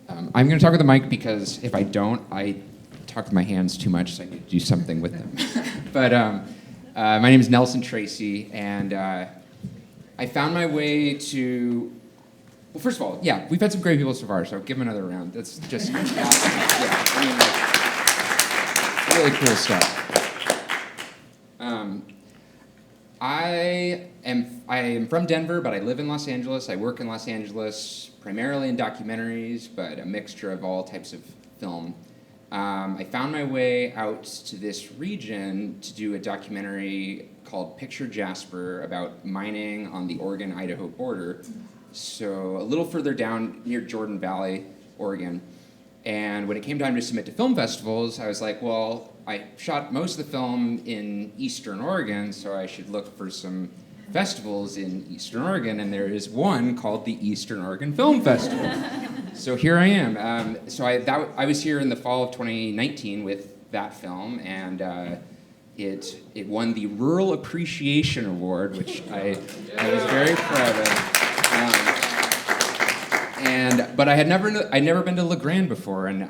I'm going to talk with the mic because if I don't, I talk with my hands too much, so I need to do something with them. But my name is Nelson Tracy, and I found my way to... Well, first of all, yeah, we've had some great people so far, so give them another round. That's just awesome. Yeah, I mean, really cool stuff. I am from Denver, but I live in Los Angeles. I work in Los Angeles, primarily in documentaries, but a mixture of all types of film. I found my way out to this region to do a documentary called Picture Jasper about mining on the Oregon-Idaho border. So a little further down near Jordan Valley, Oregon. And when it came time to submit to film festivals, I was like, well, I shot most of the film in Eastern Oregon, so I should look for some festivals in Eastern Oregon, and there is one called the Eastern Oregon Film Festival. So here I am. I was here in the fall of 2019 with that film, and it won the Rural Appreciation Award, which I was very proud of. But I'd never been to La Grande before, and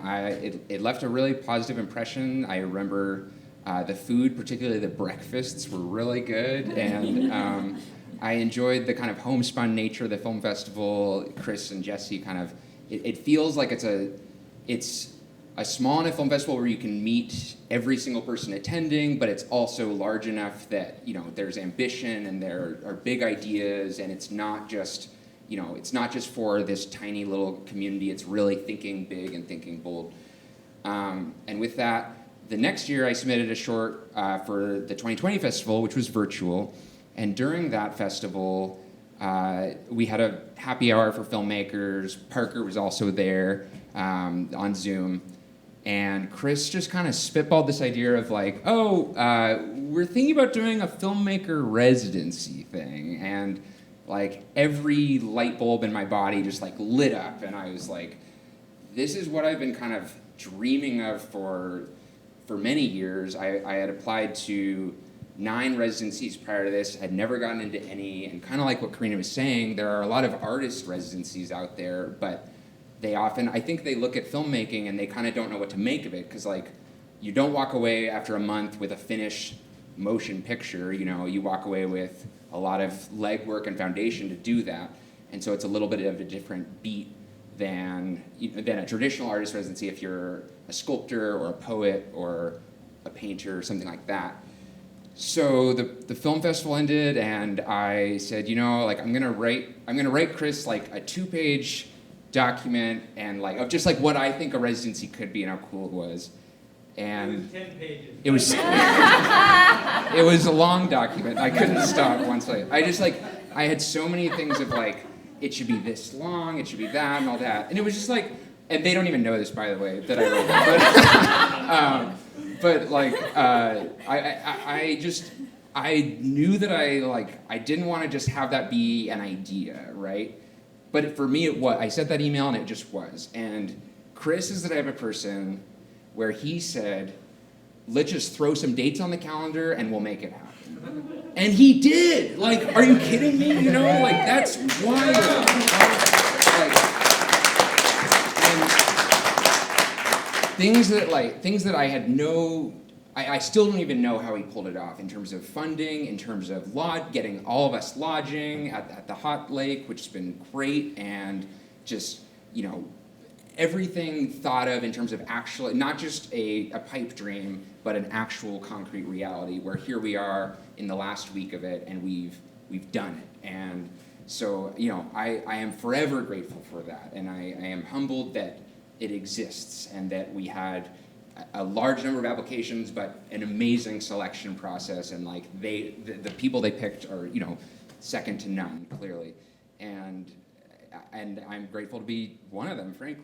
it left a really positive impression. I remember the food, particularly the breakfasts, were really good, and I enjoyed the kind of homespun nature of the film festival. Chris and Jesse it feels like it's a small enough film festival where you can meet every single person attending, but it's also large enough that there's ambition and there are big ideas, and it's not just for this tiny little community. It's really thinking big and thinking bold. And with that, the next year I submitted a short for the 2020 festival, which was virtual. And during that festival, we had a happy hour for filmmakers. Parker was also there on Zoom. And Chris just kind of spitballed this idea of like, we're thinking about doing a filmmaker residency thing. And like every light bulb in my body just like lit up, and I was like, this is what I've been kind of dreaming of for many years. I had applied to 9 residencies prior to this, had never gotten into any, and kind of like what Karina was saying, there are a lot of artist residencies out there, but I think they look at filmmaking and they kind of don't know what to make of it, because like you don't walk away after a month with a finished motion picture. You walk away with a lot of legwork and foundation to do that, and so it's a little bit of a different beat than a traditional artist residency if you're a sculptor or a poet or a painter or something like that. So the film festival ended, and I said, I'm gonna write Chris like a 2-page document and like of just like what I think a residency could be and how cool it was. And it was 10 pages. It was a long document. I couldn't stop once I had so many things of like, it should be this long, it should be that, and all that. And it was just like, and they don't even know this, by the way, that I wrote that. But like, I knew that I didn't want to just have that be an idea, right? But for me, I sent that email and it just was. And Chris is the type of person where he said, let's just throw some dates on the calendar and we'll make it happen. And he did! Like, are you kidding me? That's wild. Things that I had I still don't even know how he pulled it off in terms of funding, in terms of getting all of us lodging at the Hot Lake, which has been great, and just, everything thought of in terms of actually, not just a pipe dream, but an actual concrete reality where here we are in the last week of it and we've done it. And so, I am forever grateful for that. And I am humbled that it exists and that we had a large number of applications, but an amazing selection process. And like the people they picked are, second to none, clearly. And I'm grateful to be one of them, frankly.